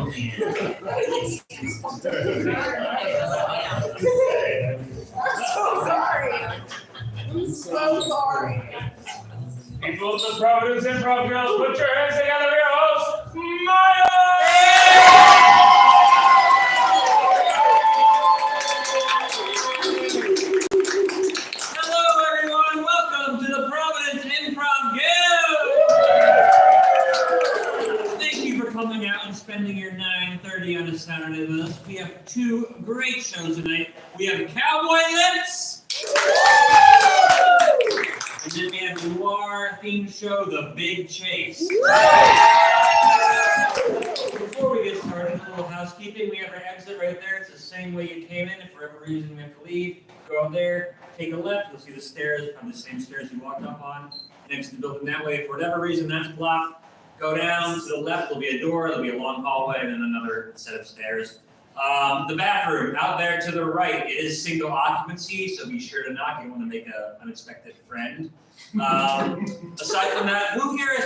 I'm so sorry. People of the Providence Improv Girls, put your hands together for your host, Maya! Hello, everyone. Welcome to the Providence Improv Guild. Thank you for coming out and spending your 9:30 on a Saturday with us. We have two great shows tonight. We have Cowboy Lips. And then we have the noir-themed show, The Big Chase. Before we get started, a little housekeeping. We have our exit right there. It's the same way you came in. If for whatever reason you have to leave, go out there, take a left. You'll see the stairs, probably the same stairs you walked up on. Next to the building that way. If for whatever reason that's blocked, go down to the left. There'll be a door. There'll be a long hallway, and then another set of stairs. The bathroom out there to the right, it is single occupancy, so be sure to knock. You want to make an unexpected friend. Aside from that, who here is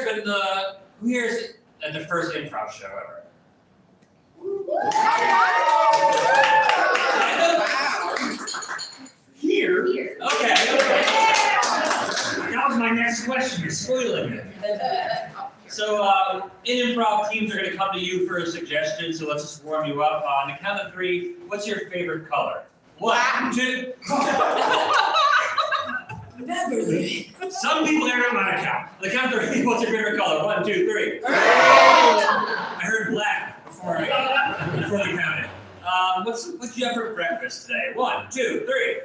at the first improv show ever? Here? Okay. That was my next question. You're spoiling it. So, in improv, teams are going to come to you for a suggestion, so let's just warm you up. On the count of three, what's your favorite color? 1, 2. Never. Some people here don't know how to count. On the count of three, what's your favorite color? 1, 2, 3. I heard black before they counted. What'd you have for breakfast today? 1, 2, 3.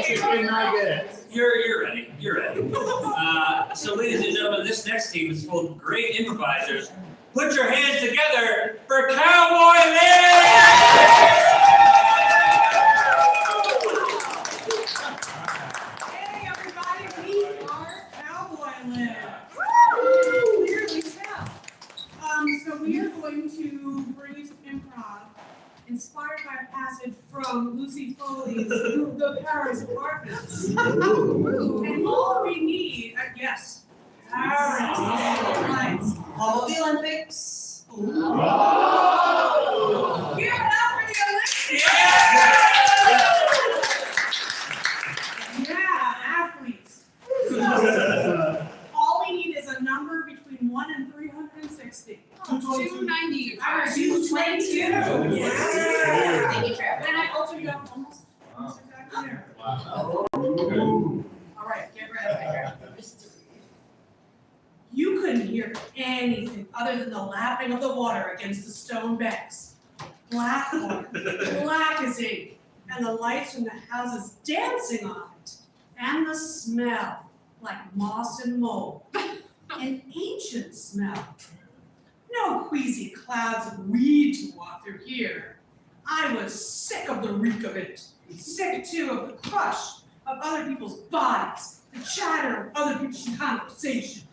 Chicken nuggets. You're ready. So, ladies and gentlemen, this next team is full of great improvisers. Put your hands together for Cowboy Lips! Hey everybody, we are Cowboy Lips. Clearly tell. So we are going to bring you some improv inspired by a passage from Lucy Foley's The Paris Apartments. And all we need, yes, Paris. Right. All of the Olympics. Give it up for the Olympics! Yeah, athletes. All we need is a number between 1 and 360. 290. 222. Yeah. Thank you, Trevor. And I also you have almost exactly there. Wow. All right, get ready. You couldn't hear anything other than the lapping of the water against the stone banks. Black water, black as ink, and the lights from the houses dancing on it. And the smell, like moss and mold. An ancient smell. No queasy clouds of weed to walk through here. I was sick of the reek of it. Sick, too, of the crush of other people's bodies, the chatter of other people's conversation.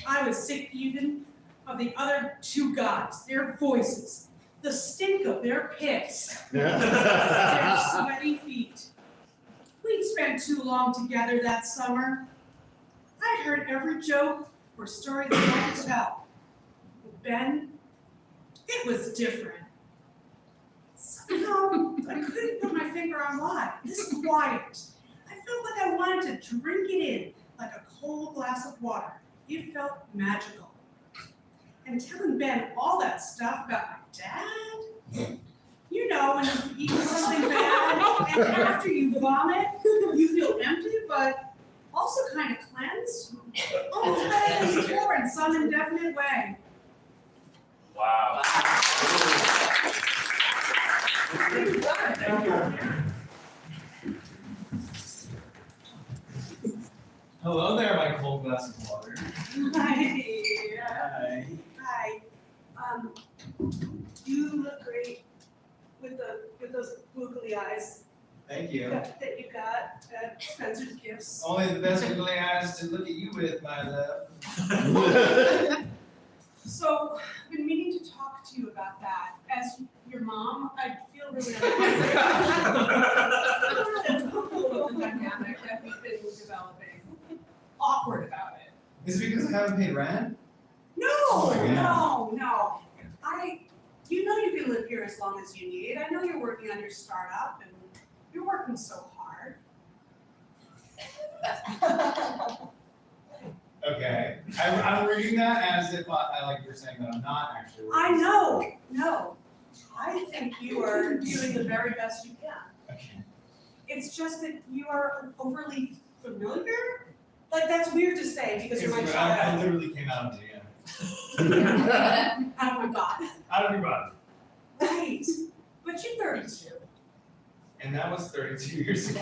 I was sick even of the other two guys, their voices, the stink of their piss, their sweaty feet. We'd spent too long together that summer. I'd heard every joke or story they had to tell. But Ben, it was different. Somehow, I couldn't put my finger on why. This quiet. I felt like I wanted to drink it in like a cold glass of water. It felt magical. And telling Ben all that stuff about my dad, you know, when you eat something bad and after you vomit, you feel empty, but also kind of cleansed. Almost better than before in some indefinite way. Wow. Hello there, my cold glass of water. Hi. Hi. Hi. You look great with those googly eyes Thank you. that you got at Spencer's Gifts. Only the best googly eyes to look at you with, my love. So, I've been meaning to talk to you about that. As your mom, I feel really uncomfortable with the dynamic that we've been developing. Awkward about it. Is it because I haven't paid rent? No. can live here as long as you need. I know you're working on your startup and you're working so hard. Okay, I'm reading that as if I like you're saying that I'm not actually. I know, no. I think you are doing the very best you can. Okay. It's just that you are overly familiar? Like, that's weird to say because you're my I child. literally came out of the Out of my body. out of your body, Right. But you're 32. and that was 32 years ago.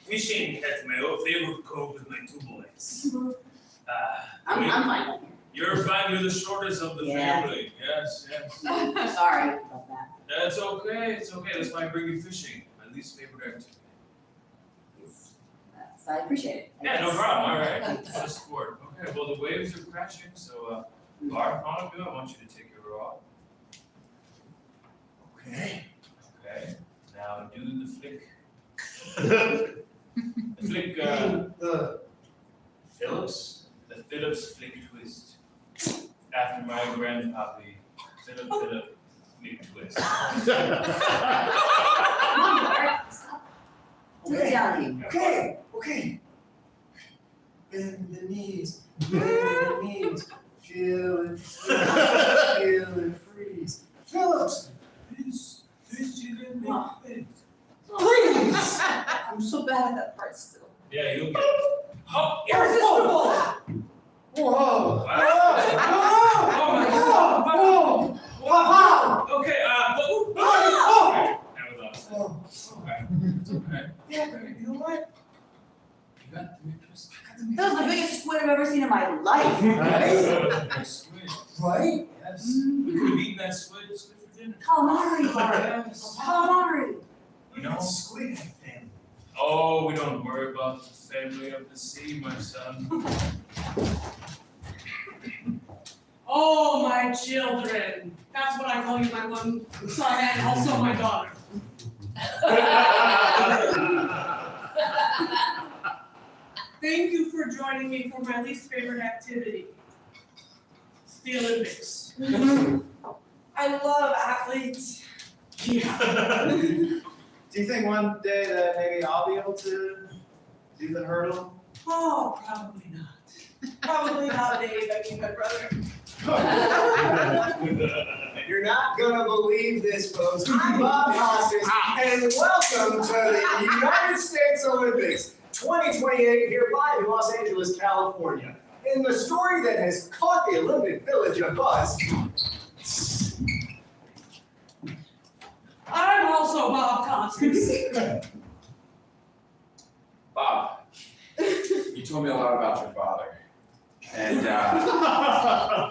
Fishing at my old favorite cove with my 2 boys. I'm fine. You're fine, you're the shortest of the Yeah. family. Yes, yes. Sorry about that. That's okay, it's okay. That's why I bring you fishing. My least favorite activity. So I appreciate it. Yeah, no problem. All right. It's a sport. Okay, well, the waves are crashing, so, Barb, Monica, I want you to take your off. Okay. Okay, now do the flick. The flick, The Phillips, the Phillips flick twist. After my grandpappy, Philip flick twist. Okay. Bend the knees, feel and freeze. Phillips, this you can make it. Please. I'm so bad at that part still. Yeah, you'll get it. Oh, Irresistible! Whoa. Wow. Oh my God. Wow. Okay, Oh. that was awesome. Okay, it's okay. Yeah, you know what? You got the twist. That was the biggest squid I've ever seen in my life. Right? Squid. Right? Yes. We could have eaten that squid for dinner. Calamari, Bart. Yes. Calamari. You know? Squid family. Oh, we don't worry about the family of the sea, my son. Oh, my children. That's what I call you, my one son and also my daughter. Thank you for joining me for my least favorite activity, the Olympics. I love athletes. Yeah. Do you think one day that maybe I'll be able to do the hurdle? Oh, probably not. Probably not, Dave, I mean my brother. You're not gonna believe this, folks. I'm Bob Costas, and welcome to the United States Olympics 2028 here live in Los Angeles, California. In the story that has caught the Olympic Village abuzz, I'm also Bob Costas. Bob, you told me a lot about your father. And,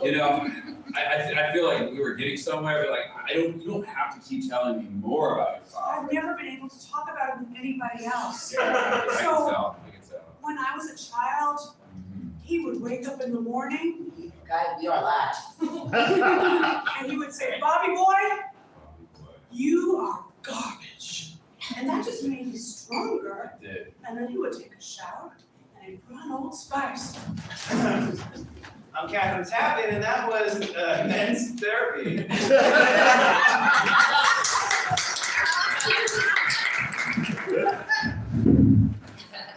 you know, I feel like we were getting somewhere, but like, you don't have to keep telling me more about your father. I've never been able to talk about it with anybody else. Yeah, I can So- tell, I can tell. When I was a child, he would wake up in the morning Guys, we are live. and he would say, Bobby boy, you are garbage. And that just made me stronger. I did. And then he would take a shower and he'd put on Old Spice. I'm Captain Tappin, and that was men's therapy.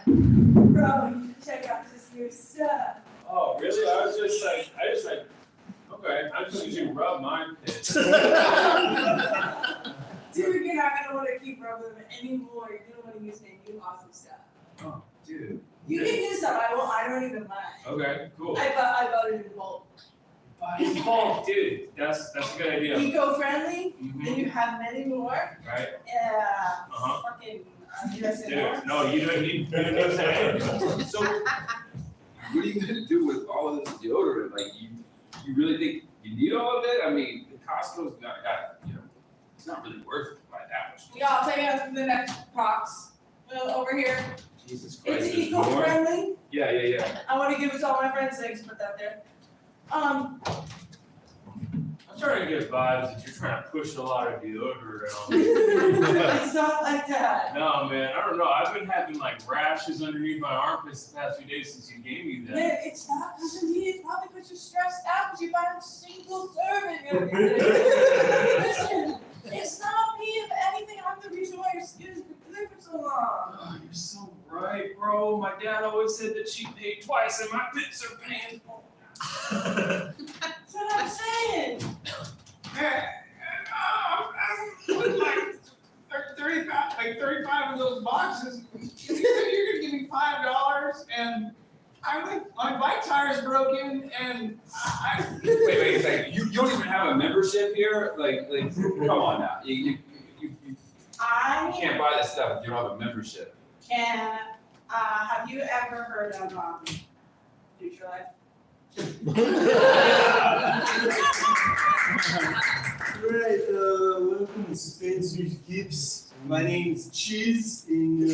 Bro, check out this new stuff. Oh, really? I just like, okay, I just usually rub mine pits. Dude, you're not gonna wanna keep rubbing them anymore. You're gonna wanna use my new awesome stuff. Oh, dude. You can use some, I don't even mind. Okay, cool. I bought it in bulk. Oh, dude, that's a good idea. Eco-friendly, Mhm. and you have many more. Right? Yeah, fucking, USA. Dude, no, you don't need that. So, what are you gonna do with all of this deodorant? Like, you really think you need all of it? I mean, the Costco's got, you know, it's not really worth it by that much. Yeah, I'll take it to the next box, over here. Jesus Christ, It's there's more? eco-friendly. Yeah. I wanna give it to all my friends, thanks, put that there. starting to get vibes that you're trying to push a lot of deodorant on. It's not like that. No, man, I don't know. I've been having like rashes underneath my armpits the past few days since you gave me that. Nick, it's not because of me, it's probably because you're stressed out because you buy a single serving every day. Listen, it's not me, if anything, I'm the reason why your skin has been clear for so long. Oh, you're so right, bro. My dad always said that she paid twice and my pits are painful. That's what I'm saying. Like 35 of those boxes. You said you're gonna give me $5 and my bike tire's broken and Wait a second, you don't even have a membership here? Like, come on now, you I can't buy this stuff if you don't have a membership. can, have you ever heard of, Nutrilife? Right, welcome to Spencer's Gifts. My name's Chiz, and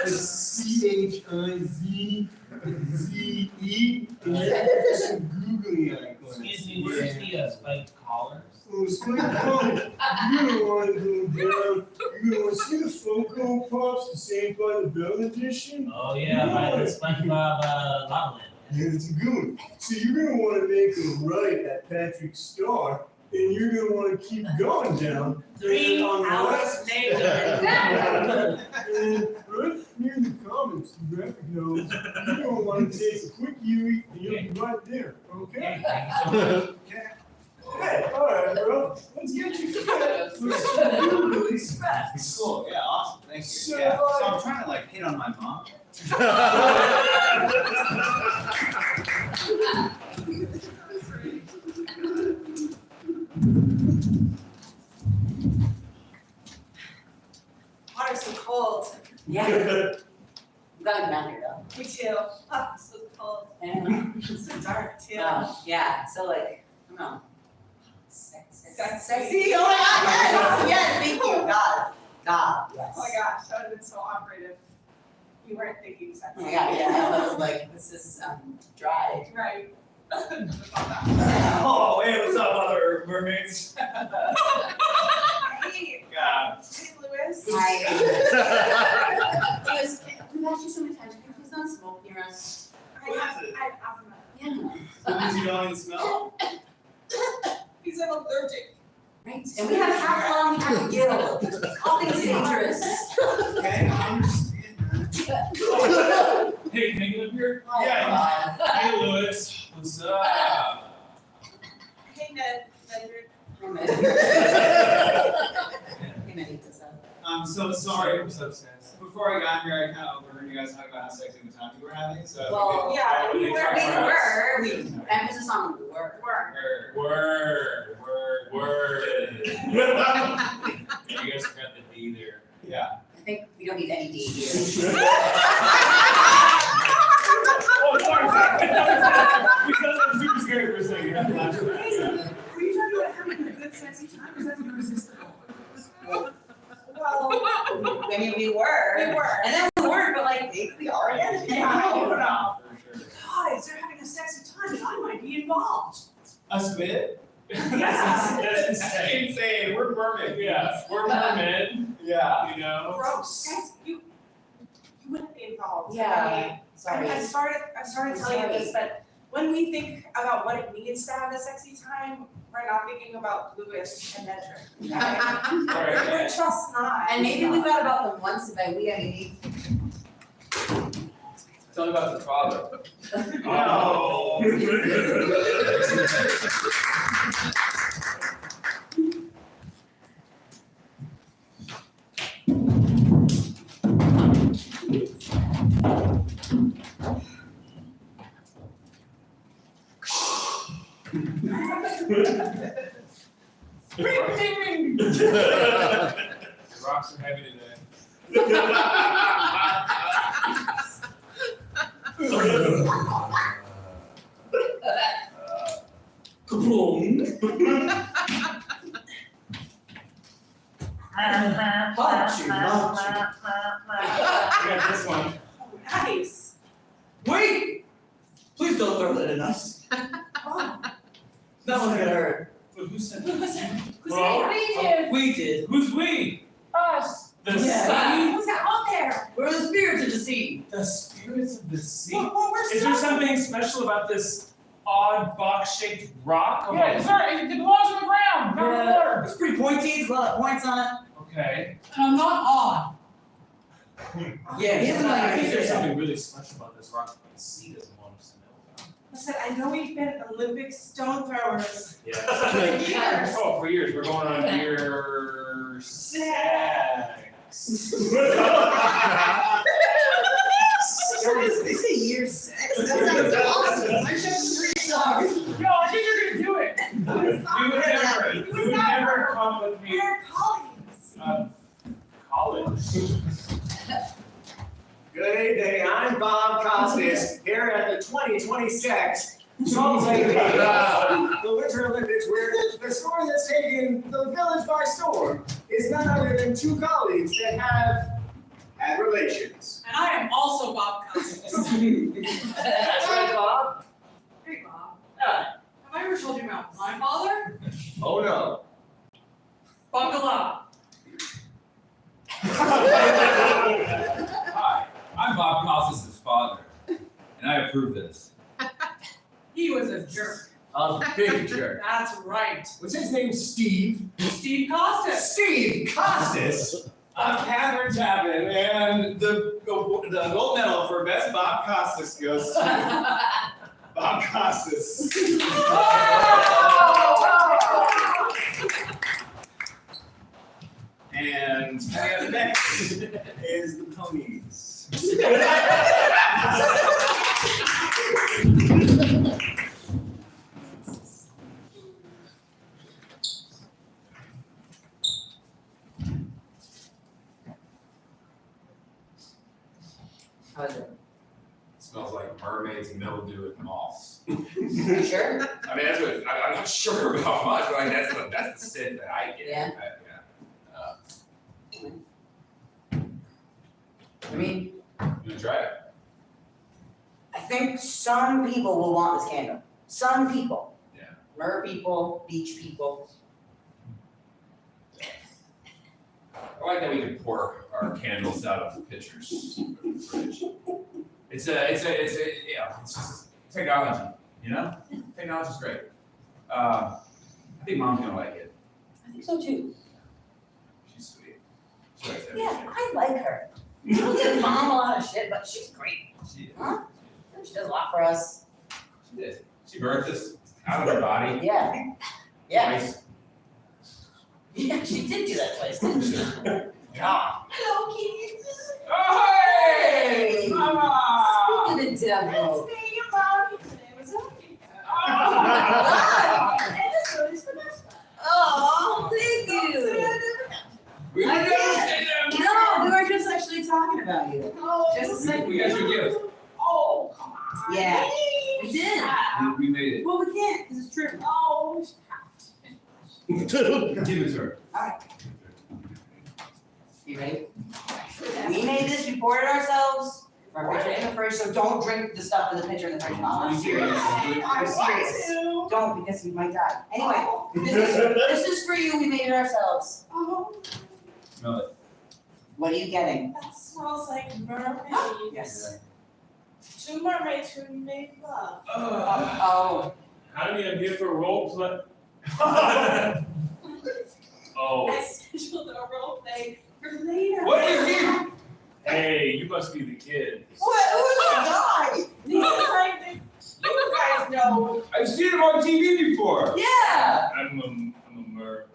CHIZZE, and that's some googly icons. Excuse me, where's the spiked collars? Oh, spike collar, you're gonna wanna go down, you're gonna wanna see the Funko Pops, the Saved by the Bell edition? Oh yeah, by the SpongeBob Lobland. Yeah, it's a good one. So you're gonna wanna make a right at Patrick Star, and you're gonna wanna keep going down. 3 on the hours left. later. And right near the comments, the graphic nodes, you're gonna wanna take a quick UE, and you'll be right there, okay? Okay, thank you so much. Hey, alright, bro, let's get you fit. Let's do really fast. cool, yeah, awesome, thank you. So, Yeah, so I'm trying to like hit on my mom. Water's so cold. Yeah. I'm glad you're not here though. Me too. Oh, so cold. And, It's so dark too. yeah, so like, I don't know. Sexy. Sexy, oh my god, yes, thank you, God, yes. Oh my gosh, that would have been so awkward if you weren't thinking Oh sexy. my god, yeah, I was like, this is, dry. Right. Oh, hey, what's up, other mermaids? Hey, God. hey, Louis. Hi. Lewis, we've asked you so many times, can you please not smoke near us? What is it? I asthma. Yeah. That means you don't even smell? He's an allergic. Right, and we have half lung, half gill, coughing is dangerous. Okay, I understand that. Hey, can I get up here? Oh, Yeah. God. Hey, Louis. What's up? Hey, Ned. Nedrick. Hey, Manny, what's up? I'm so sorry. What's up, Sans? Before I got here, I kind of overheard you guys talk about how sexy the time you were having, so. Well, Yeah, we were. Emphasis on were. Word. You guys forgot the D there. Yeah. I think we don't need any D here. Oh, sorry. Because I'm super scared for a second. Were you talking about having a good sexy time? Because that's irresistible. Well, I mean, we were. we were. And then we weren't, but like, maybe we are again. Yeah, I don't know. For sure. Guys, they're having a sexy time and I might be involved. A squid? That's insane. Insane, we're mermaids. Yeah, we're mermen, Yeah. you know? Gross. You wouldn't be involved. Yeah. Sorry. I started telling you this, but when we think about what it means to have a sexy time, we're not thinking about Louis and Nedrick. Right. We're just not. And maybe we thought about them once, by we, I mean, Tell me about your father. Oh. The rocks are heavy today. I got this one. Nice. Wait! Please don't throw that in us. Oh, That one's gonna hurt. But who said Who that? was that? Well, We did. Who's we? Us. The Yeah. Who's that out there? We're the spirits of the sea. sea? The spirits of the sea? Well, we're Is there stuck. something special about this odd box-shaped rock? Yeah, it's right, it belongs on the ground, not in the water. It's pretty pointy, there's a lot of points on it. Okay. And I'm not on. Yeah, he doesn't I like think it. there's something really special about this rock that the sea doesn't want us to know about. Listen, I know we've been Olympic stone throwers Yeah. for years. Oh, for years. We're going on year 6. They say year 6. That sounds awesome. I just 3 songs. No, I think you're gonna do it. We would never complicate We're colleagues. college. Good evening, I'm Bob Costas, here at the 2026 Salt Lake City, the Winter Olympics, where the story that's taken the village by storm is none other than 2 colleagues that have had relations. And I am also Bob Costas. That's right, Bob. Hey, Bob. Have I ever told you about my father? Oh no. Buckle up. Hi, I'm Bob Costas' father, and I approve this. He was a jerk. A big jerk. That's right. What's his name, Steve? Steve Costas. Steve Costas? I'm Catherine Chapman, and the gold medal for best Bob Costas goes to Bob Costas. And coming up next is the ponies. How's it? Smells like mermaids, mildew, and moths. You sure? I mean, that's what, I'm not sure about much, but like, that's the scent that I get. Yeah. I mean, You wanna try it? I think some people will want this candle. Some people. Yeah. Mer people, beach people. I like that we can pour our candles out of pitchers from the fridge. It's just technology, you know? Technology's great. I think mom's gonna like it. I think so too. She's sweet. She likes Yeah, everything. I like her. I don't give mom a lot of shit, but she's great. She, Huh? She does a lot for us. she did. She birthed us out of her body. Yeah. Yeah. Twice. Yeah, she did do that twice, didn't she? God. Hello, kids. Oh, hey! Mama! Speaking of the devil. That's me, your mommy. It was okay. Ah, And this one is the best one. oh, thank you. We I never can't. say that. No, we were just actually talking about you. Oh, Just a second. We got your gift. Oh, come on. Yeah. We did. We made it. Well, we can't, because it's true. Oh, Give it to her. You ready? We made this, we poured it ourselves. Our pitcher in the fridge, so don't drink the stuff in the pitcher in the fridge. No, I'm serious. I I'm want serious. to. Don't, because you might die. Anyway, this is for you, we made it ourselves. Oh, Smell it. What are you getting? that smells like mermaids. Yes. 2 mermaids who made love. Oh, Honey, I'm here for role play. Oh, I scheduled a role play for later. what is he? Hey, you must be the kid. what, who's the guy? These are like the, you guys know. I've seen him on TV before. Yeah. I'm a mer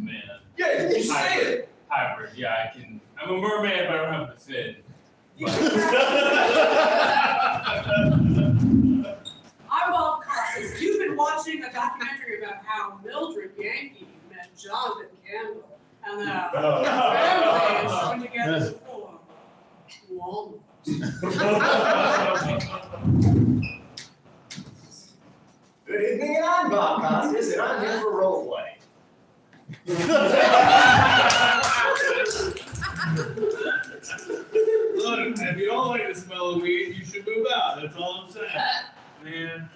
man. Yeah, you say it. Hybrid, yeah, I'm a merman, but I don't have the fin. I'm Bob Costas. You've been watching a documentary about how Mildred Yankee met Jonathan Campbell, and their family is joined together to form Walmart. Good evening, and I'm Bob Costas, and I'm here for roleplay. Look, if you don't like the smell of weed, you should move out, that's all I'm saying. Man,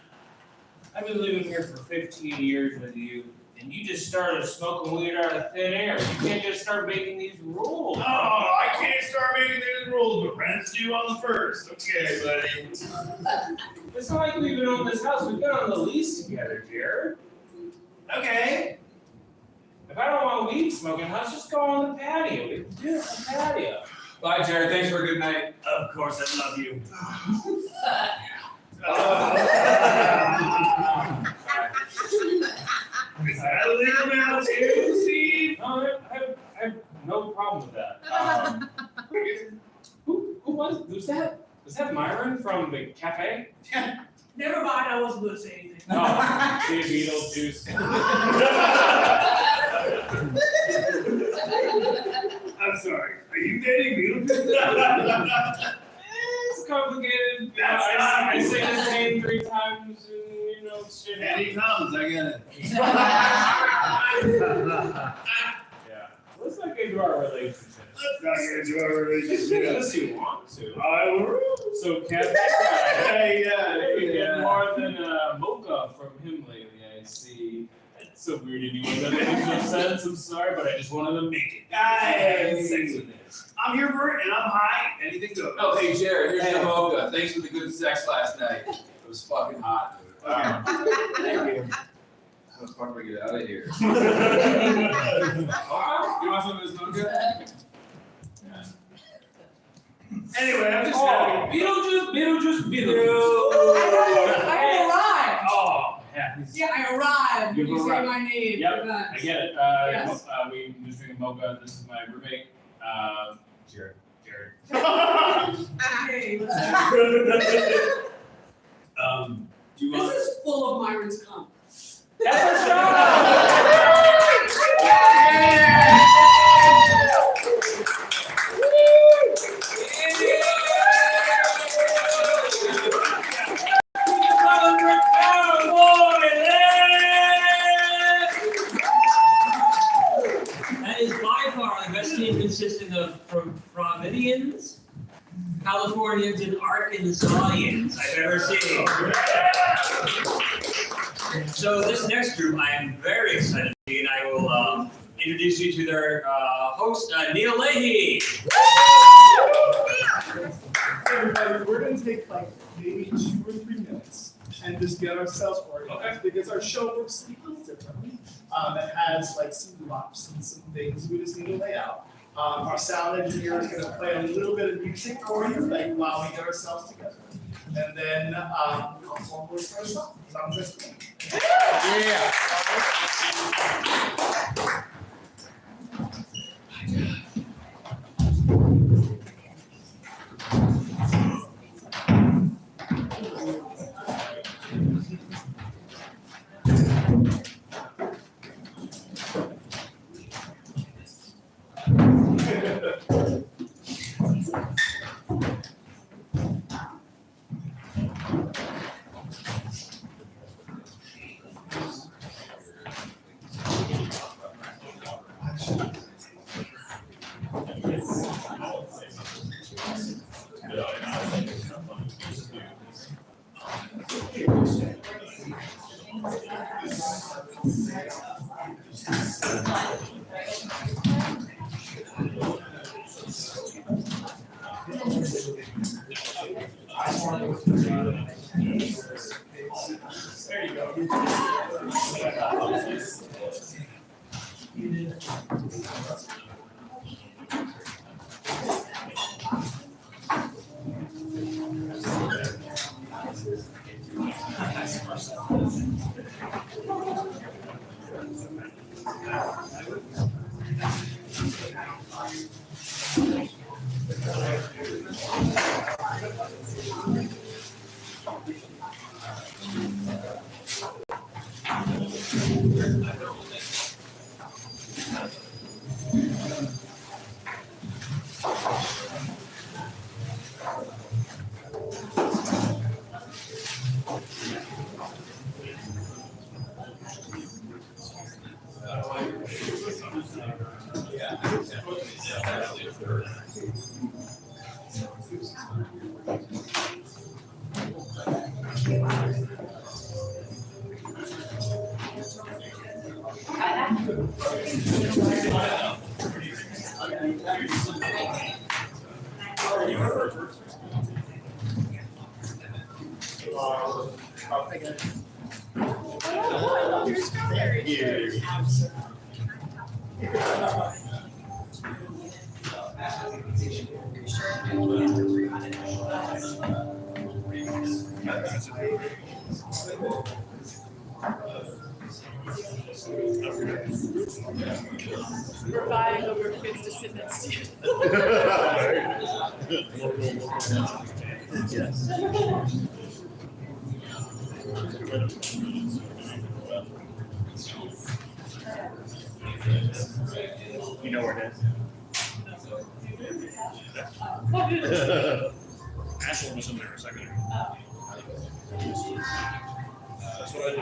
I've been living here for 15 years with you, and you just started smoking weed out of thin air. You can't just start making these rules. Oh, I can't start making these rules, but rent's due on the 1st. Okay, buddy. It's not like we've been on this house. We've been on the lease together, Jared. Okay. If I don't want weed smoking, let's just go on the patio. We can do it on the patio. Bye, Jared. Thanks for a good night. Of course, I love you. Is that illegal now too, Steve? No, I have no problem with that. Who's that? Was that Myron from the cafe? Never mind, I wasn't gonna say anything. No, see Beetlejuice. I'm sorry. Are you dating Beetlejuice? It's complicated. That's I not- say his name 3 times and shit. And he comes, I get it. Yeah. Let's not get into our relationship. Let's not get into our relationship. Unless you want to. I will. So Kevin, Hey, you get yeah. more than a mocha from him lately, I see. That's so weird anyway. That makes no sense. I'm sorry, but I just wanted to make it. Hey. Sex with this. I'm here for it, and I'm high. Anything goes. Oh, hey, Jared, here's your mocha. Thanks for the good sex last night. It was fucking hot, dude. Thank you. How the fuck do we get out of here? Okay. You want some of this mocha? Anyway, I'm just Oh, happy. Beetlejuice. I arrived. Oh, yeah. Yeah, I arrived when You've you say arrived. my name. Yep, You're not- I get it. Yes. We just drinking mocha. This is my roommate, Jared. Jared. Hey, what's up? Do you want? This is full of Myron's cum. That's a shot! That is by far the best team consisting of Providence, Californians, and Arkansasians I've ever seen. So this next group I am very excited to see, and I will introduce you to their host, Neil Leahy. Everybody, we're gonna take like maybe 2 or 3 minutes and just get ourselves organized because our show works a little differently. It has like some blocks and some things we just need to lay out. Our sound engineer is gonna play a little bit of music for you, like while we get ourselves together. And then we'll start us off. Sounds good. Yeah. There you go. We're fighting over who gets to sit next to you. You know where it is. Asshole was in there a second ago. That's what I do.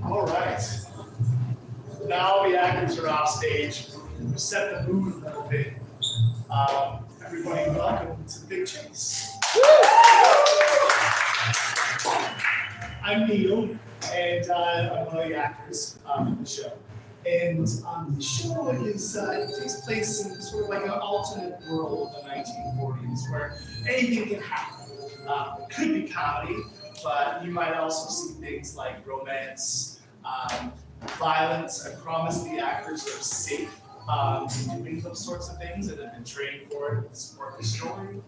All right. Now the actors are off stage. We set the mood a little bit. Everybody, welcome to the Big Chase. I'm Neil, and I'm one of the actors in the show. And the show is it takes place in sort of like an alternate world of the 1940s, where anything can happen. It could be comedy, but you might also see things like romance, violence. I promise the actors are safe doing those sorts of things and have been trained for it to support the story.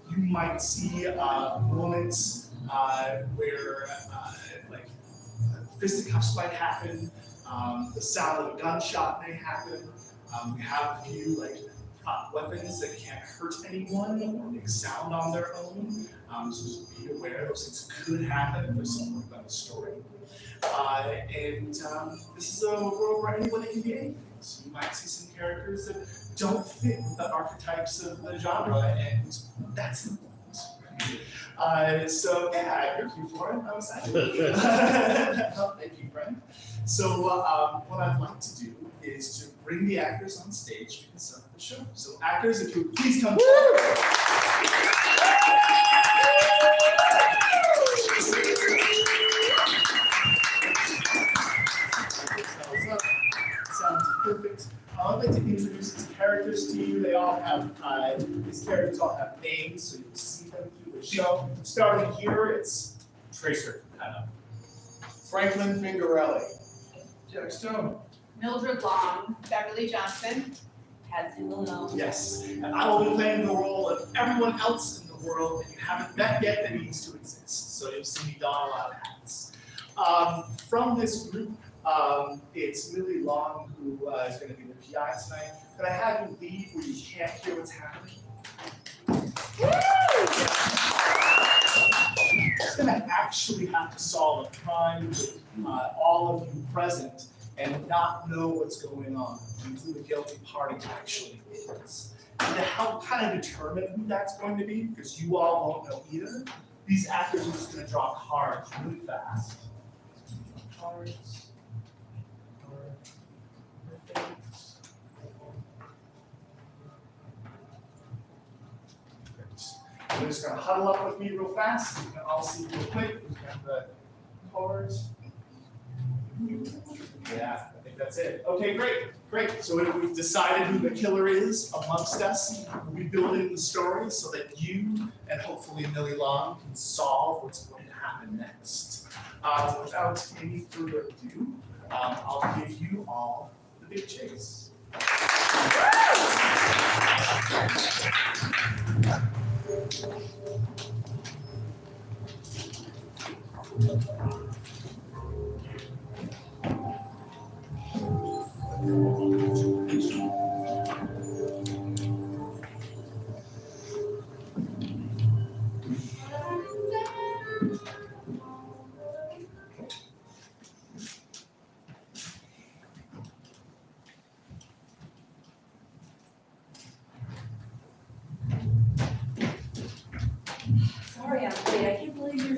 You might see moments where like fisticuffs might happen, the sound of a gunshot may happen. We have a few like prop weapons that can't hurt anyone or make sound on their own. So just be aware those things could happen if there's something about the story. This is a world where anybody can be anything. So you might see some characters that don't fit with the archetypes of the genre, and that's the point. So yeah, I heard you for it. I was happy. Oh, thank you, friend. So what I'd like to do is to bring the actors on stage and start the show. So actors, if you would please come forward. Sounds perfect. I'd like to introduce these characters to you. They all have, these characters all have names, so you can see them through the show. Starting here, it's Tracer Hannah. Franklin Fingarelli. Jack Stone. Mildred Long, Beverly Johnson, Patsy Malone. Yes, and I will be playing the role of everyone else in the world that you haven't met yet that needs to exist. So you'll see me don a lot of hats. From this group, it's Millie Long who is going to be the PI tonight. Could I have you leave where you can't hear what's happening? She's going to actually have to solve a crime with all of you present and not know what's going on, and who the guilty party actually is. And to help kind of determine who that's going to be, because you all won't know either, these actors are just going to draw cards really fast. Cards. You're just gonna huddle up with me real fast. You can all see real quick. We've got the cards. Yeah, I think that's it. Okay, great. So we've decided who the killer is amongst us. We'll be building the story so that you and hopefully Millie Long can solve what's going to happen next. Without any further ado, I'll give you all the Big Chase. Sorry I'm late, I can't believe you're,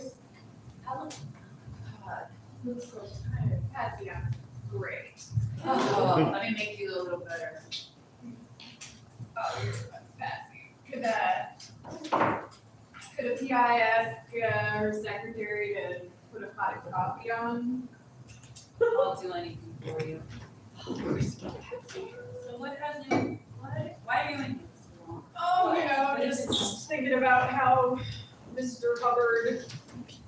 Ellen, God, you look so tired. Patsy, I'm great. Oh, let me make you a little better. Oh, you're the best, Patsy. Could a PI ask her secretary to put a pot of coffee on? I'll do anything for you. So what has you, why are you in here so long? Oh, you know, just thinking about how Mr. Hubbard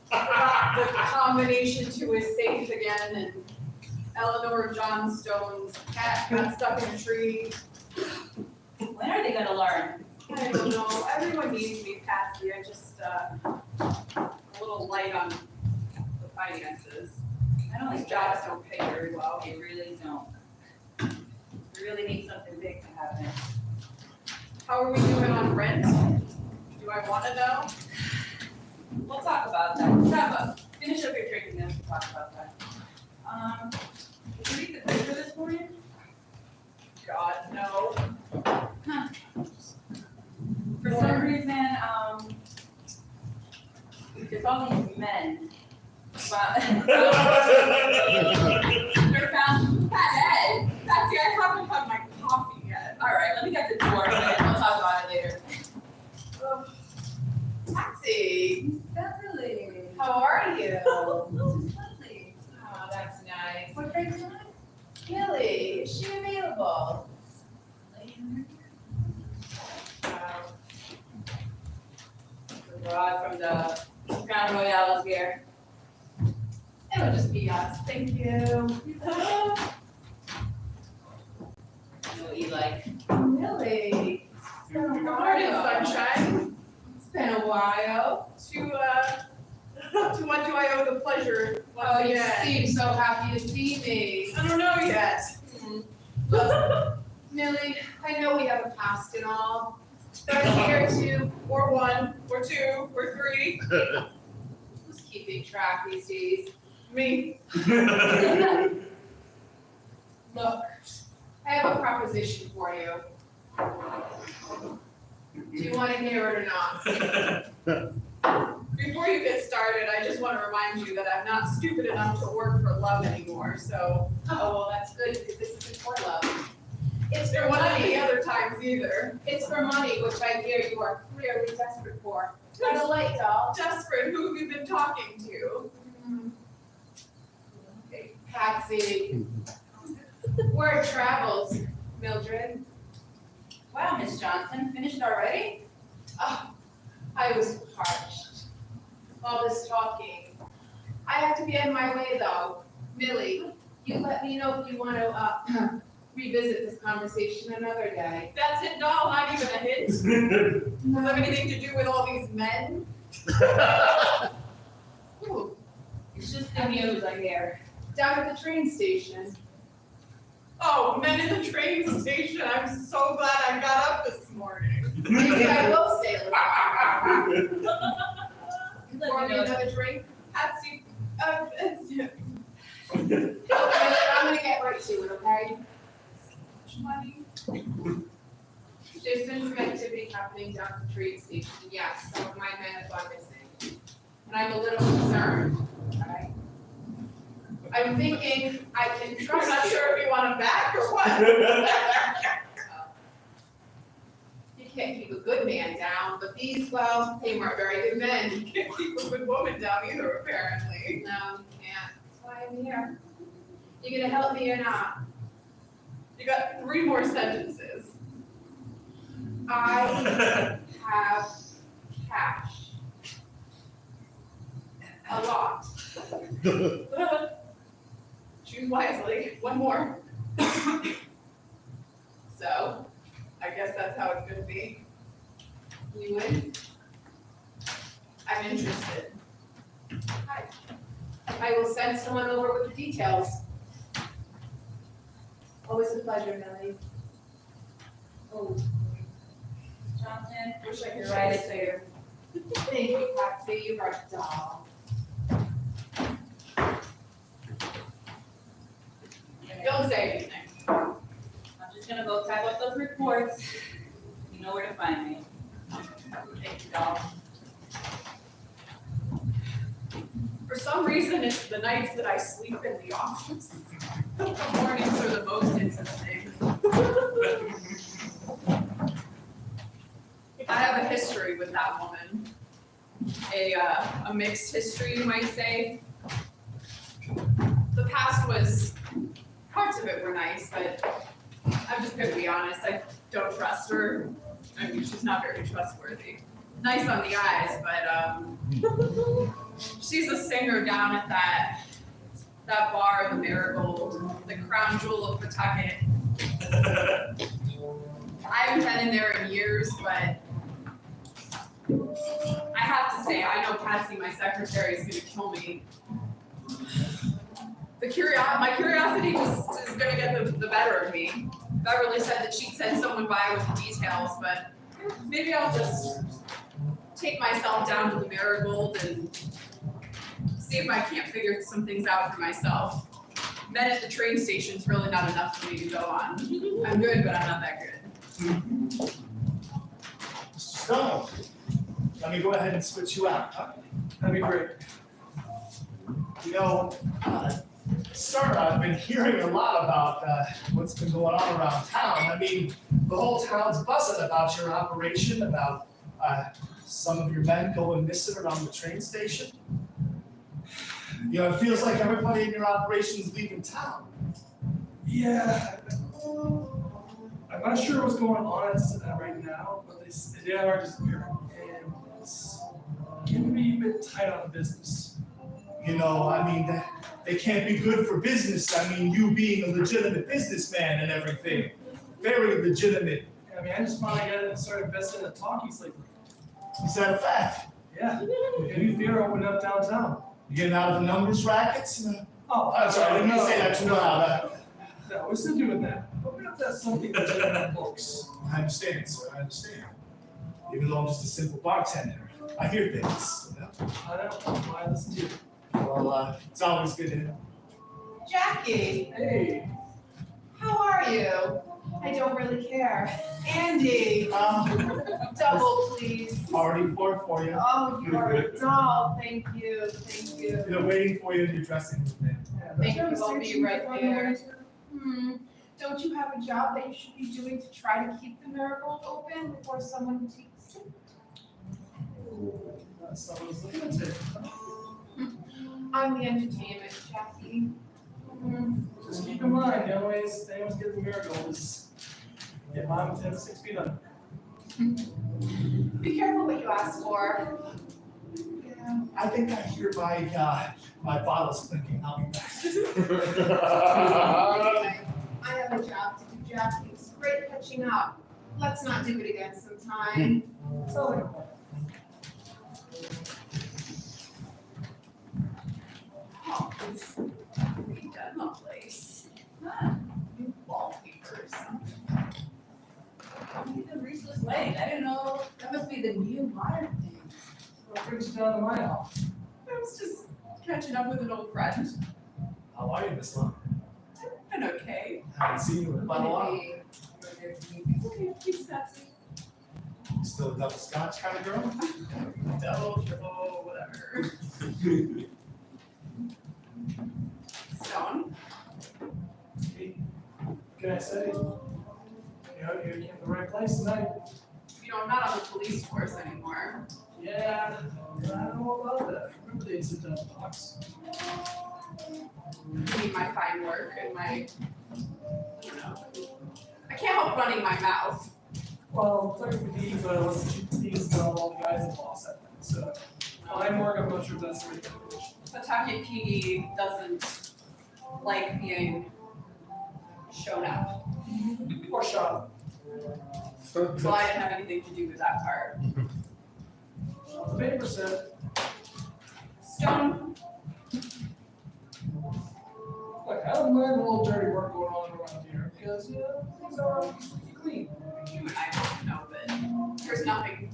forgot the combination to his safe again, and Eleanor Johnstone's cat got stuck in a tree. When are they gonna learn? I don't know, everyone needs to be Patsy, I just, a little light on the finances. I don't These think jobs don't pay very well. They really don't. We really need something big to happen. How are we doing on rent? Do I wanna know? We'll talk about that. Finish up your drink and then we'll talk about that. Did you read the paper this morning? God, no. For some reason, there's all these men. Wow. They're found, Patsy, I haven't had my coffee yet. all right, let me get the door, and we'll talk about it later. Patsy, Beverly. how are you? Lovely. Oh, that's nice. What are you doing? Millie, is she available? The rod from the Crown Royale is here. It'll just be us, thank you. You know what you like. Millie, good morning, sunshine. It's been a while. To what do I owe the pleasure once Oh, you again? seem so happy to see me. I don't know yet. Look, Millie, I know we have a past and all, but I'm here to, Or one, or two, or three, who's keeping track these days? me. Look, I have a proposition for you. Do you want to hear it or not? Before you get started, I just want to remind you that I'm not stupid enough to work for love anymore, so. Oh, well, that's good, because this isn't for love. It's There for wasn't any money. other times either. It's for money, which I hear you are clearly desperate for. Got a light, doll. Desperate, who have you been talking to? Hey, Patsy. Word travels, Mildred. Wow, Miss Johnson, finished already? Oh, I was parched. All this talking. I have to be on my way though. Millie, you let me know if you want to revisit this conversation another day. That's it, doll, not even a hint. Does it have anything to do with all these men? Ooh, it's just the news I hear. Down at the train station. Oh, men in the train station, I'm so glad I got up this morning. Maybe I will stay a little. Pour me another drink? Patsy, Okay, I'm gonna get right to it, okay? money. There's been some activity happening down at the train station, yes, some of my men have gone missing. And I'm a little concerned, okay? I'm thinking I can I'm trust not you. sure if you want them back or what. You can't keep a good man down, but these, well, they weren't very good men. You can't keep a good woman down either, apparently. No, you can't, that's why I'm here. You gonna help me or not? You got 3 more sentences. I have cash. A lot. Choose wisely. 1 more. So, I guess that's how it's gonna be. You win? I'm interested. Hi. I will send someone over with the details. Always a pleasure, Millie. Oh. Johnson, Wish I could you're try right to there. Thank you, Patsy, you're a doll. Don't say anything. I'm just gonna go type up those reports. You know where to find me. Thank you, doll. For some reason, it's the nights that I sleep in the office. The mornings are the most interesting. I have a history with that woman. A mixed history, you might say. The past was, parts of it were nice, but I'm just gonna be honest, I don't trust her. I mean, she's not very trustworthy. Nice on the eyes, but she's a singer down at that bar, the Marigold, the crown jewel of Pawtucket. I haven't been in there in years, but I have to say, I know Patsy, my secretary, is gonna kill me. My curiosity just is gonna get the better of me. Beverly said that she'd send someone by with the details, but maybe I'll just take myself down to the Marigold and see if I can't figure some things out for myself. Men at the train station's really not enough for me to go on. I'm good, but I'm not that good. Mr. Stone, let me go ahead and switch you out. Huh? That'd be great. You know, sir, I've been hearing a lot about what's been going on around town. I mean, the whole town's buzzing about your operation, about some of your men going missing around the train station. You know, it feels like everybody in your operation is leaving town. Yeah, I'm not sure what's going on right now, but they are disappearing, and it's can be a bit tight on the business. You know, I mean, they can't be good for business. I mean, you being a legitimate businessman and everything, very legitimate. I mean, I just finally got started investing in the talkies lately. Is that a fact? Yeah, a new theater opened up downtown. You getting out of the numbers rackets? Oh, I'm sorry, I didn't mean to say that too loud. No, we're still doing that. But we have to have something legitimate in books. I understand, sir, I understand. Even though I'm just a simple bartender, I hear things. You know? I don't know why I listen to you. Well, it's always good to Jackie, Hey, how are you? I don't really care. Andy, double, double please. already poured for you. Oh, you are a doll. Thank you, thank you. They're waiting for you in your dressing room, man. Thank you, I'll be right there. Don't you have a job that you should be doing to try to keep the Marigold open before someone takes it? someone's looking to. I'm the entertainment, Jackie. Just keep in mind, the only ways anyone's getting the Marigold is get mom 10 to 6 feet under. Be careful what you ask for. Yeah. I think I hear my bottle's clinking. I'll be back. I have a job to do, Jackie. It's great catching up. Let's not do it again sometime. Sounds like a plan. Oh, it's redone the place. New wallpapers. The Reese's Lane, I didn't know, that must be the new modern thing. What brings you down to my house? I was just catching up with an old friend. How are you, Miss Lund? Been okay. Haven't seen you in quite a while. Okay, keep Patsy. Still a double scotch kind of girl? Double, triple, whatever. Stone. Hey, can I say, you came to the right place tonight. You know, I'm not on the police force anymore. Yeah, I don't know about that. Remember the incidental box? You mean my fine work and my, you know, I can't help running my mouth. Well, technically, but it wasn't these all the guys involved at that. So, fine work, I'm not sure if that's the right definition. Pawtucket PD doesn't like being shown up. Or shot. So I didn't have anything to do with that part. The paper said, Stone, don't mind a little dirty work going on around here, because, you know, things are squeaky clean. You and I both know that there's nothing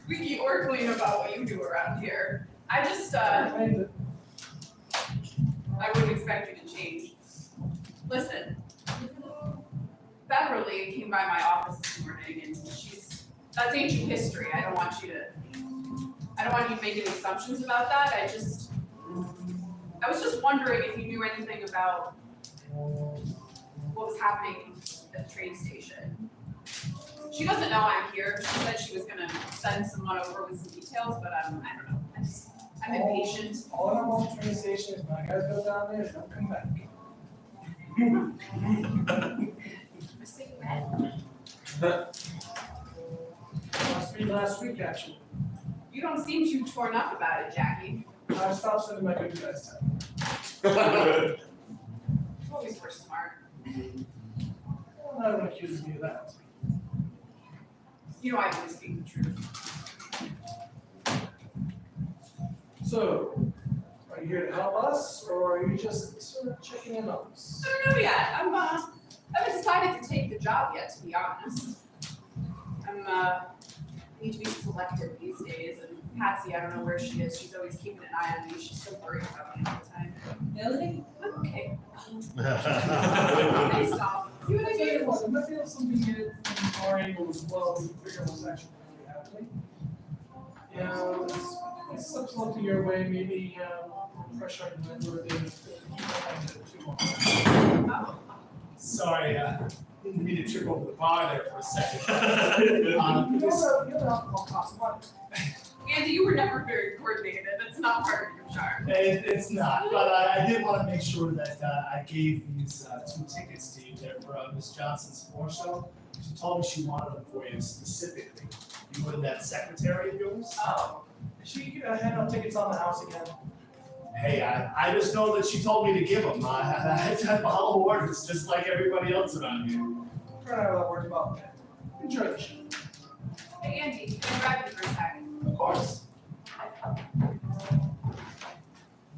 squeaky or clean about what you do around here. I just, I wouldn't expect you to change. Listen, Beverly came by my office this morning and that's ancient history. I don't want you to make any assumptions about that. I was just wondering if you knew anything about what was happening at the train station. She doesn't know I'm here. She said she was gonna send someone over with some details, but I don't know. I'm impatient. All I know about the train station is my guys go down there and don't come back. Missing men. Last week, actually. You don't seem too torn up about it, Jackie. I stopped sending my good guys down. You always were smart. Well, no one accuses me of that. You know I always speak the truth. So, are you here to help us, or are you just sort of checking in on us? I don't know yet. I haven't decided to take the job yet, to be honest. I need to be selective these days, and Patsy, I don't know where she is. She's always keeping an eye on me. She's so worried about me all the time. Really? I'm okay. Nice talk. See what I mean? If I feel something here from our angle as well, we can figure out what's actually really happening. You know, it's something your way, maybe pressure on the landlord, they keep behind it too long. Sorry, didn't mean to trip over the bar there for a second. You know the alcohol costs money. Andy, you were never very coordinated. That's not part of your charm. It's not, but I did want to make sure that I gave these 2 tickets to you there for Miss Johnson's floor show. She told me she wanted them for you specifically. You were that secretary of yours? Oh. She hand out tickets on the house again. Hey, I just know that she told me to give them. I follow orders just like everybody else around here. We're not worried about that. Enjoy the show. Hey, Andy, can I grab you for a second? Of course.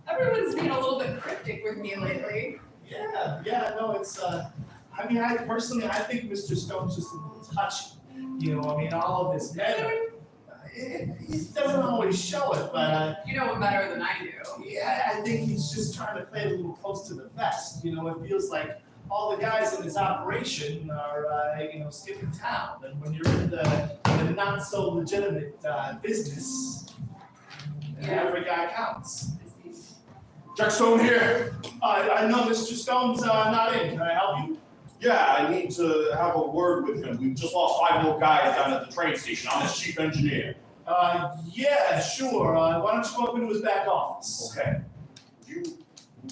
Everyone's being a little bit cryptic with me lately. Yeah, no, it's, I mean, I think Mr. Stone's just a little touchy. You know, I mean, all of this meta, it doesn't always show it, but, You know him better than I do. yeah, I think he's just trying to play a little close to the vest. You know, it feels like all the guys in his operation are, skipping town. And when you're in the not so legitimate business, every guy counts. Jack Stone here. I know Mr. Stone's not in. Can I help you? Yeah, I need to have a word with him. We've just lost 5 more guys down at the train station. I'm his chief engineer. Yeah, sure. Why don't you go up into his back office? Okay.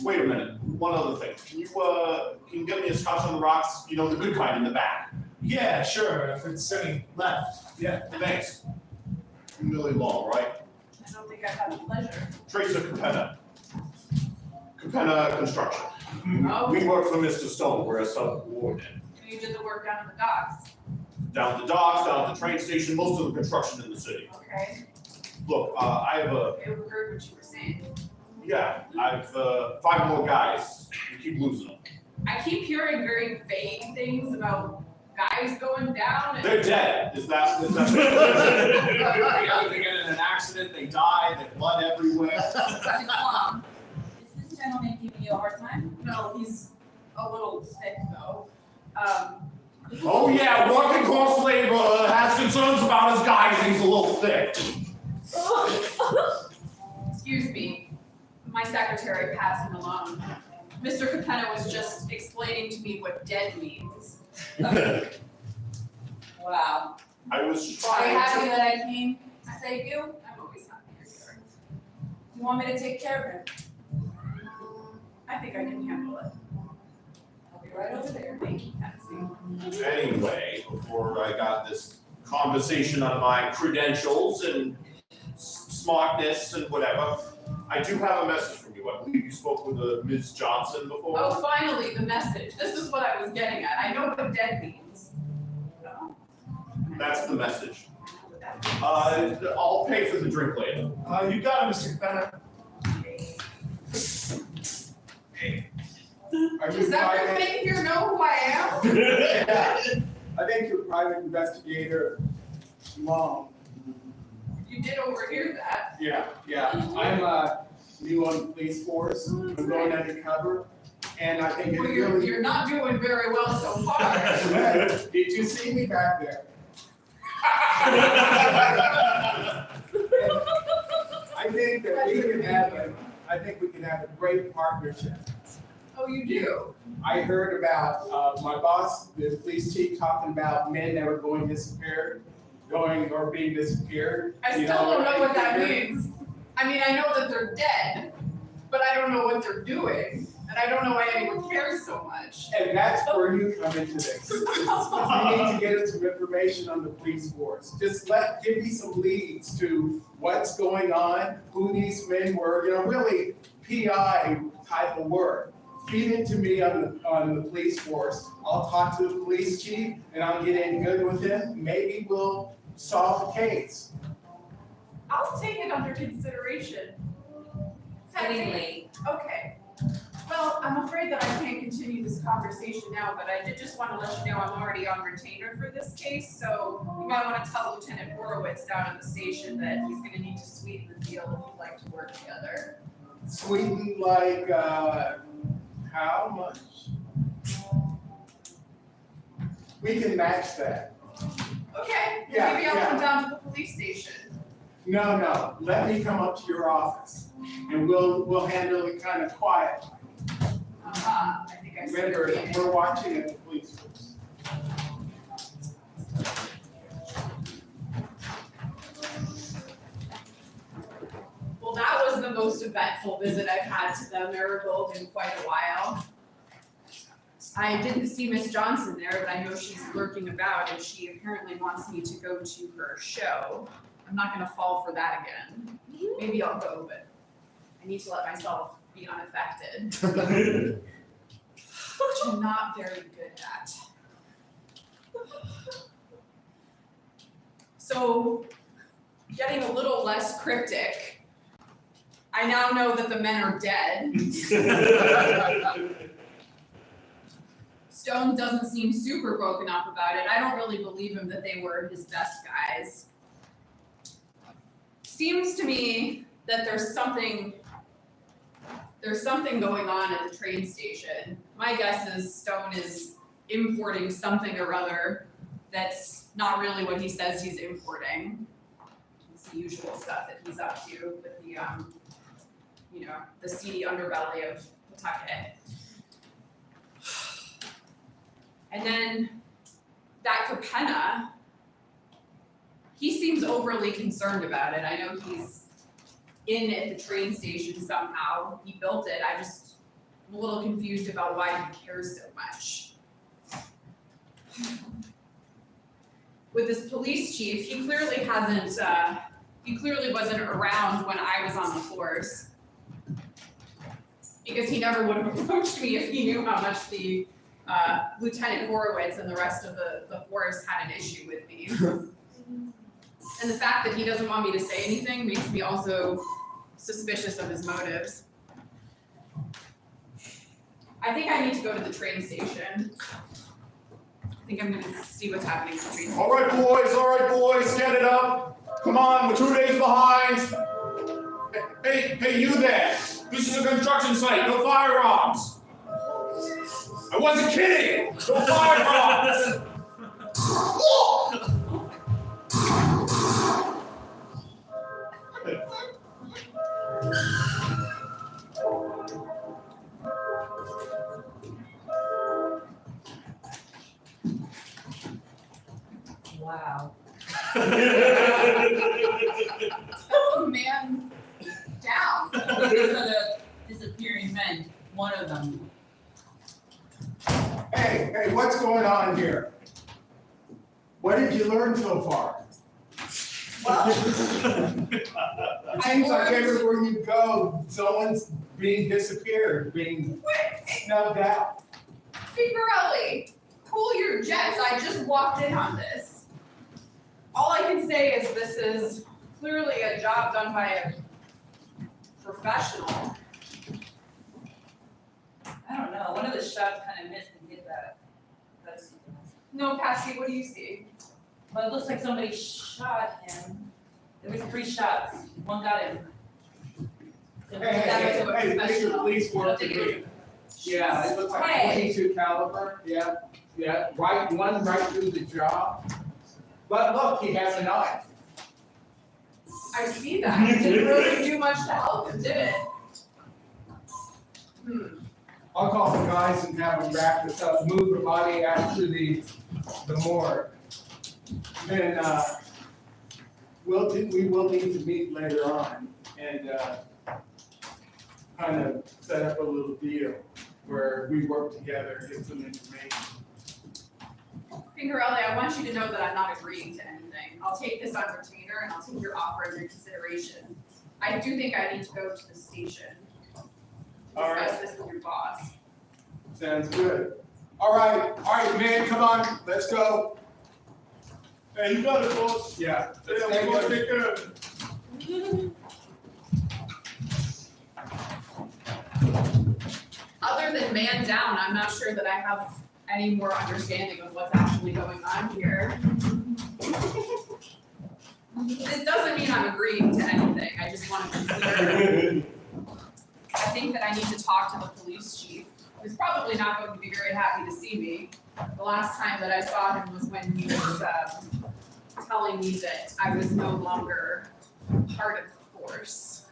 Wait a minute. One other thing. Can you get me a scotch on the rocks? You know, the good kind in the back. Yeah, sure. If it's any left. Yeah. Thanks. Millie Long, right? I don't think I have the pleasure. Teresa Capenna. Capenna Construction. Oh, We work for Mr. Stone. We're a subordinate. you did the work down at the docks. Down at the docks, down at the train station, most of the construction in the city. Okay. Look, I have I overheard what you were saying. I've 5 more guys. We keep losing them. I keep hearing very vague things about guys going down and. They're dead. Is that? They get in an accident, they die, there's blood everywhere. Mom, is this gentleman giving you a hard time? No, he's a little sick though. Oh yeah, working class labor has concerns about his guys, he's a little thick. Excuse me, my secretary passed him along. Mr. Capenna was just explaining to me what dead means. Wow. I was Are you trying happy to. that I came to save you? I'm always happy you're here. You want me to take care of him? I think I can handle it. I'll be right over there. Thank you, Patsy. Anyway, before I got this conversation on my credentials and smartness and whatever, I do have a message from you. I believe you spoke with Ms. Johnson before. Oh, finally, the message. This is what I was getting at. I know what dead means. That's the message. I'll pay for the drink later. You got it, Mr. Capenna. Are you Does private? everybody here know who I am? Yeah. I think you're private investigator Long. You did overhear that. Yeah. I'm new on the police force. I'm going undercover. And I think it's Well, really. you're not doing very well so far. Did you see me back there? I think that we can have a great partnership. Oh, you do? I heard about, my boss, the police chief, talking about men that were going disappeared, or being disappeared. I You still don't know what that figured- means. I mean, I know that they're dead, but I don't know what they're doing, and I don't know why anyone cares so much. And that's where you come into this. You need to get us some information on the police force. Just give me some leads to what's going on, who these men were, really PI type of work. Feed it to me on the police force. I'll talk to the police chief and I'll get in good with him. Maybe we'll solve the case. I'll take it under consideration. Getting late. Okay. Well, I'm afraid that I can't continue this conversation now, but I did just want to let you know I'm already on retainer for this case, so you might want to tell Lieutenant Horowitz down at the station that he's gonna need to sweeten the deal if you'd like to work together. Sweden, like, how much? We can match that. Okay, Yeah, maybe I'll yeah. come down to the police station. No, let me come up to your office and we'll handle it kind of quiet. I think I see your Remember, meaning. we're watching at the police force. Well, that was the most eventful visit I've had to the Marigold in quite a while. I didn't see Miss Johnson there, but I know she's lurking about and she apparently wants me to go to her show. I'm not gonna fall for that again. Maybe I'll go, but I need to let myself be unaffected, which I'm not very good at. So, getting a little less cryptic, I now know that the men are dead. Stone doesn't seem super broken up about it. I don't really believe him that they were his best guys. Seems to me that there's something going on at the train station. My guess is Stone is importing something or other that's not really what he says he's importing. It's the usual stuff that he's up to with the the seedy underbelly of Pawtucket. And then that Capenna, he seems overly concerned about it. I know he's in at the train station somehow. He built it. I'm a little confused about why he cares so much. With this police chief, he clearly wasn't around when I was on the force. Because he never would have approached me if he knew how much the Lieutenant Horowitz and the rest of the force had an issue with me. And the fact that he doesn't want me to say anything makes me also suspicious of his motives. I think I need to go to the train station. I think I'm gonna see what's happening at the train station. All right, boys, get it up. Come on, we're 2 days behind. Hey, you there. This is a construction site, no firearms. I wasn't kidding, no firearms. Wow. That's a man down. These are the disappearing men, one of them. Hey, what's going on here? What did you learn so far? Well, It seems like everywhere you go, someone's being disappeared, being snubbed out. Figarelli, cool your jets. I just walked in on this. All I can say is this is clearly a job done by a professional. I don't know, one of the shots kind of missed and hit that. That's, No, Patsy, what do you see? but it looks like somebody shot him. There was 3 shots. One got him. So that was a professional. police I don't think it was- Yeah, it looks like Hey. 22 caliber, yeah, one right through the jaw. But look, he has a knife. I see that. It didn't really do much to help him, did it? I'll call the guys and have them wrap this up, move the body out to the morgue. Then, we will need to meet later on and, kind of set up a little deal where we work together, get some information. Fingerelli, I want you to know that I'm not agreeing to anything. I'll take this on retainer and I'll take your offer under consideration. I do think I need to go to the station. All right. Discuss this with your boss. Sounds good. All right, man, come on, let's go. Hey, you got it, boss. Yeah. Yeah, we're gonna take care of it. Other than man down, I'm not sure that I have any more understanding of what's actually going on here. This doesn't mean I'm agreeing to anything, I just want to be clear. I think that I need to talk to the police chief, who's probably not going to be very happy to see me. The last time that I saw him was when he was, telling me that I was no longer part of the force.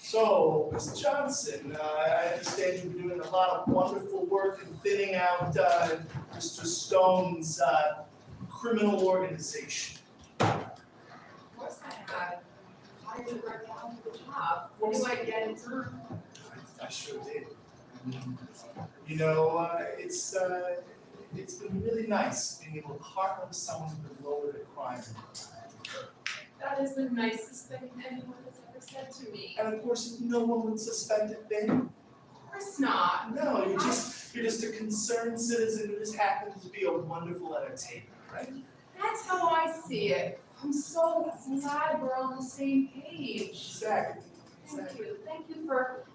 So, Ms. Johnson, I understand you've been doing a lot of wonderful work in thinning out Mr. Stone's criminal organization. Of course I have. Hired you right now for the job. What do I get in turn? I sure did. You know, it's been really nice being able to partner with someone who's been lower the crime. That is the nicest thing anyone has ever said to me. And of course, no one would suspect a thing. Of course not. No, you're just a concerned citizen who just happens to be a wonderful entertainer, right? That's how I see it. I'm so glad we're on the same page. Exactly. Thank you for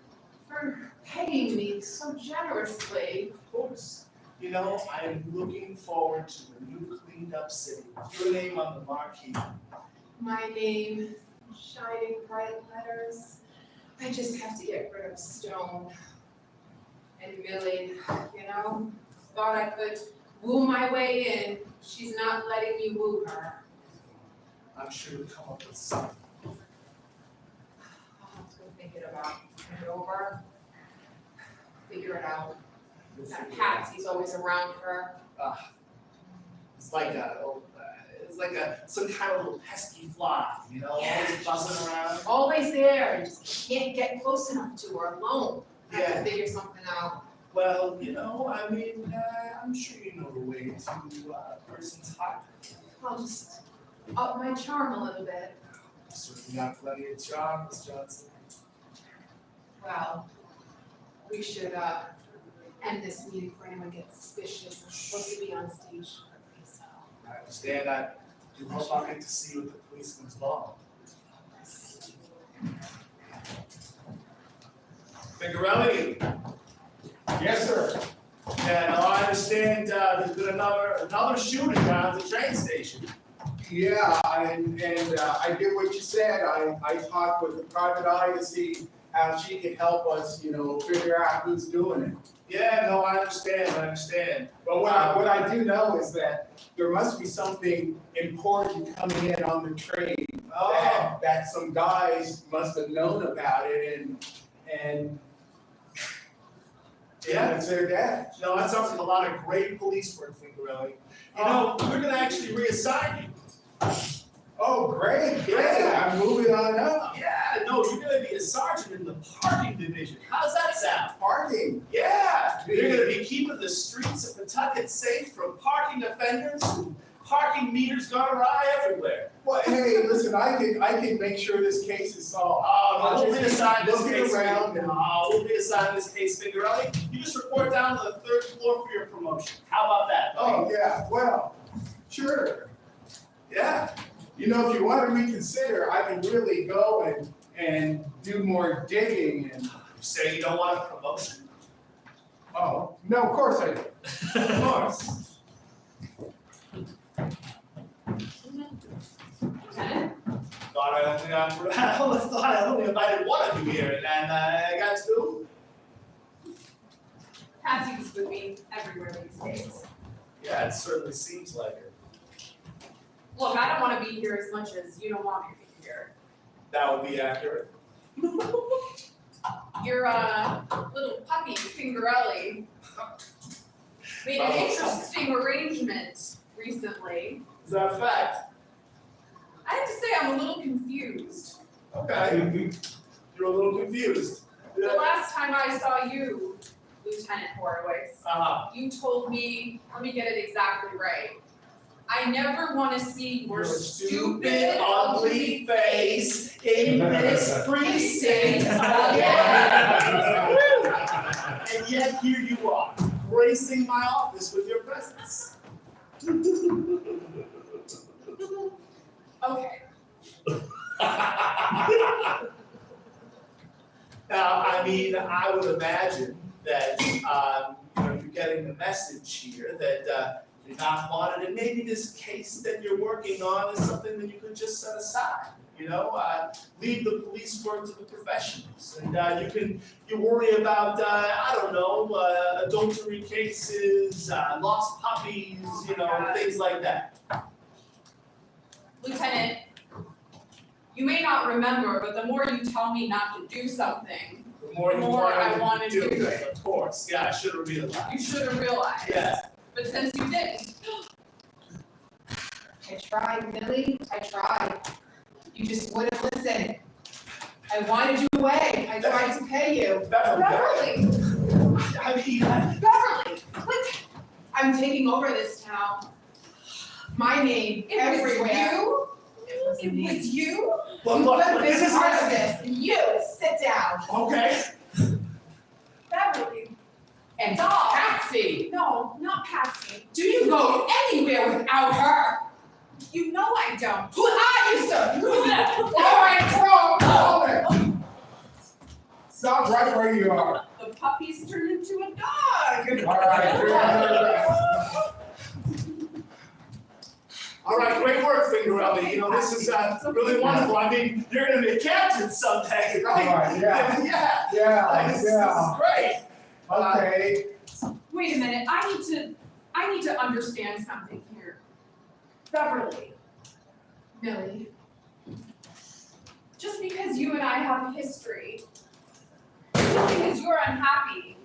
paying me so generously. Of course. You know, I am looking forward to a new cleaned up city. Your name on the marquee. My name, shining bright letters. I just have to get rid of Stone and Millie, you know? Thought I could woo my way in. She's not letting me woo her. I'm sure you'll come up with something. I'll have to go think it about, turn it over, figure it out. That Patsy's always around her. It's like some kind of little pesky fly, you know, always buzzing around. Always there, and just can't get close enough to her alone. I have Yeah. to figure something out. Well, you know, I mean, I'm sure you know the way to a person's heart. I'll just up my charm a little bit. Certainly got plenty of charm, Miss Johnson. Well, we should end this meeting before anyone gets suspicious. I'm supposed to be on stage shortly, so. I understand. I do hope I'll get to see what the policeman's law. Fingerelli? Yes, sir. Yeah, now I understand, there's been another shooting down at the train station. Yeah, and I did what you said. I talked with the private eye to see how she could help us, you know, figure out who's doing it. Yeah, no, I understand. But what I do know is that there must be something important coming in on the train. Oh. That some guys must have known about it and Yeah. it's their dad. No, that sounds like a lot of great police work, Fingerelli. You know, we're gonna actually reassign you. Oh, great. Yeah. I'm moving on up. Yeah, no, you're gonna be a sergeant in the parking division. How's that sound? Parking. Yeah, you're gonna be keeping the streets of Pawtucket safe from parking offenders and parking meters gone awry everywhere. Well, hey, listen, I can make sure this case is solved. Oh, we'll reassign this Looking case. around and- We'll reassign this case, Fingerelli. You just report down to the 3rd floor for your promotion. How about that? Oh, yeah, well, sure. Yeah. You know, if you want to reconsider, I can really go and do more digging and. You say you don't want a promotion? Oh, no, of course I do. Of course. Lieutenant? Thought I only invited one of you here, and I got two. Patsy's with me everywhere these days. Yeah, it certainly seems like it. Look, I don't wanna be here as much as you don't want me to be here. That would be accurate. Your, little puppy, Fingerelli, made an interesting arrangement recently. Is that a fact? I have to say, I'm a little confused. Okay. You're a little confused. The last time I saw you, Lieutenant Horowitz, you told me, let me get it exactly right. I never want to see your stupid, ugly face in this precinct again. And yet here you are, gracing my office with your presence. Okay. Now, I mean, I would imagine that, you're getting the message here that, you're not wanted, and maybe this case that you're working on is something that you could just set aside, leave the police work to the professionals, and you worry about, I don't know, adultery cases, lost puppies, things like that. Lieutenant, you may not remember, but the more you tell me not to do something, The more you more I want wanna to do do it. it, of course, yeah, I should have realized. You should have realized. Yeah. But since you didn't, I tried, Millie, I tried. You just wouldn't listen. I wanted you away. I tried to pay you. Beverly. I mean, Beverly, what? I'm taking over this town. My name everywhere. It was you? Look, You have this been is part of this. You, sit down. Okay. Beverly, And Dog. Patsy, no, not Patsy. do you go anywhere without her? You know I don't. Who I used to. All right, throw. Stop right where you are. The puppy's turned into a dog. All right. All right, great work, Fingerelli. This is really wonderful. I mean, you're gonna be a captain someday, right? All right, yeah. This is great. Okay. Wait a minute, I need to understand something here. Beverly, Millie, just because you and I have a history, just because you're unhappy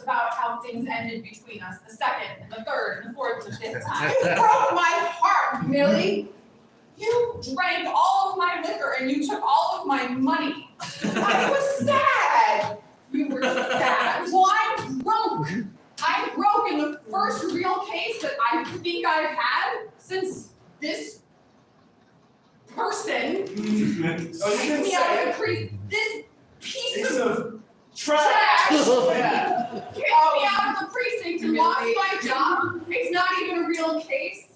about how things ended between us the second and the third and the fourth and the fifth time. you broke my heart, Millie. You drank all of my liquor and you took all of my money. I was sad. You were sad. Well, I'm broke. I'm broke in the first real case that I think I've had since this person Oh, you kicked didn't me out say of the this piece piece of of trash. Yeah. kicked me out of the precinct and lost Really? my job. It's not even a real case.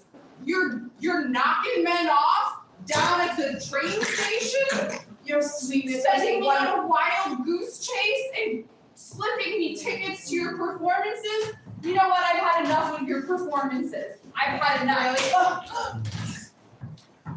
You're knocking men off down at the train station. Your sweetness Sending me was on a wild goose chase and slipping me tickets to your performances. You know what? I've had enough of your performances. I've had enough.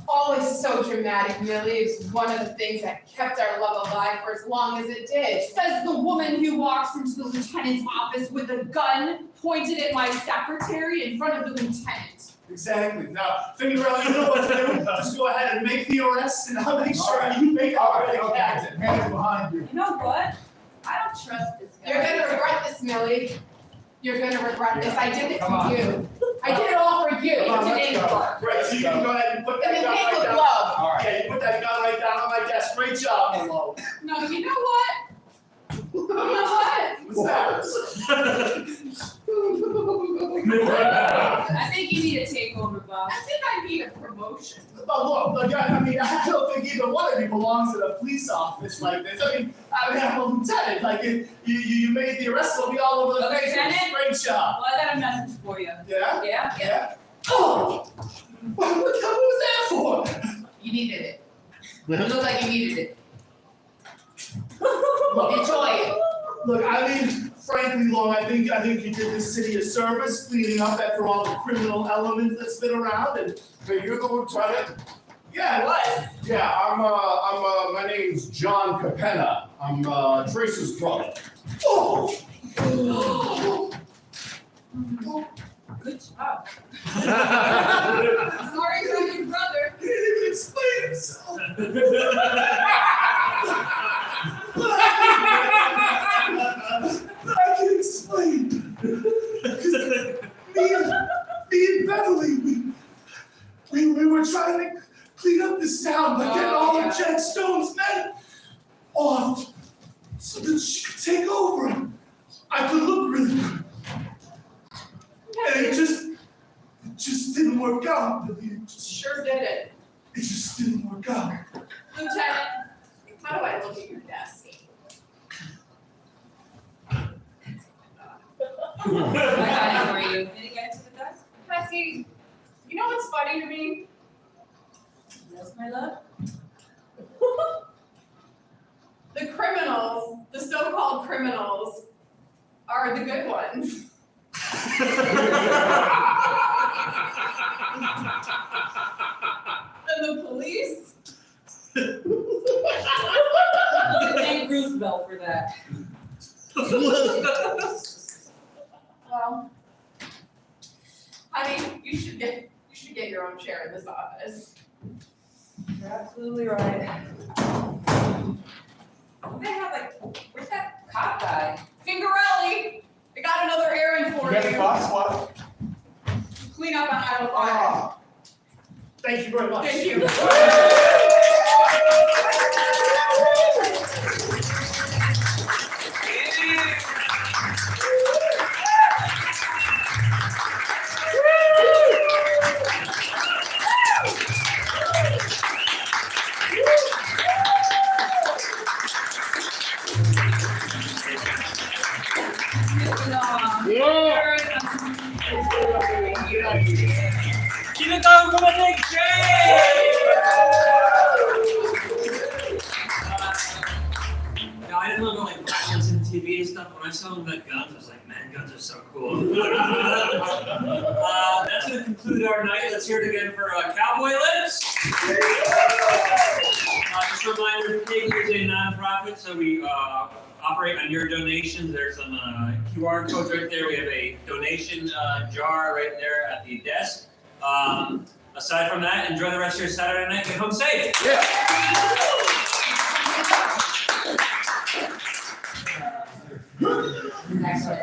always so dramatic, Millie. It's one of the things that kept our love alive for as long as it did. Says the woman who walks into the lieutenant's office with a gun pointed at my secretary in front of the lieutenant. Exactly. Now, Fingerelli, you know what to do. Just go ahead and make the arrest, and I'll make sure you make it already, Captain. Hands behind you. You know what? I don't trust this guy. You're gonna regret this, Millie. You're gonna regret this. I did it Come on. for you. I did it all for you. Come on, It didn't let's go. work. Right, so you can go ahead and put that And gun it came right with down. love. All right. Yeah, you put that gun right down on my desk. Great job, Hello. No, you know what? You know what? What's that? I think you need to take over, boss. I think I need a promotion. But look, I mean, I don't think either one of you belongs in a police office like this. I mean, I'm a lieutenant. Like, you made the arrest, it'll be all over the place. Lieutenant? Great job. Well, I got a message for you. Yeah? Yeah? Yeah. Oh! What was that for? You needed it. You look like you needed it. Enjoy it. Look, I mean, frankly, Long, I think you did the city a service cleaning up after all the criminal elements that's been around and. Hey, you're the lieutenant? Yeah, Was. Yeah, my name's John Capenna. I'm Trace's brother. Oh! Good job. Sorry for your brother. He didn't even explain himself. I can explain. 'Cause me and Beverly, we were trying to clean up this town by getting all of Jack Stone's men off so that she could take over and I could look really good. And it just didn't work out. It Sure did it. just didn't work out. Lieutenant, how do I look at your desk? I got it for you. Did it get to the desk? Betsy, you know what's funny to me? Yes, my love. The criminals, the so-called criminals, are the good ones. And the police? You can thank Roosevelt for that. Well, honey, you should get your own chair in this office. You're absolutely right. They have where's that cop guy? Fingerelli, I got another errand for you. What? Clean up on aisle 5. Ah, thank you very much. Thank you. Keep it going for the big I didn't know about violence and TV and stuff. When I saw them with guns, I was like, man, guns are so cool. That's going to conclude our night. Let's hear it again for Cowboy Lips. Just a reminder, Pig is a nonprofit, so we operate on your donations. There's some QR codes right there. We have a donation jar right there at the desk. Aside from that, enjoy the rest of your Saturday night. Get home safe. Actually,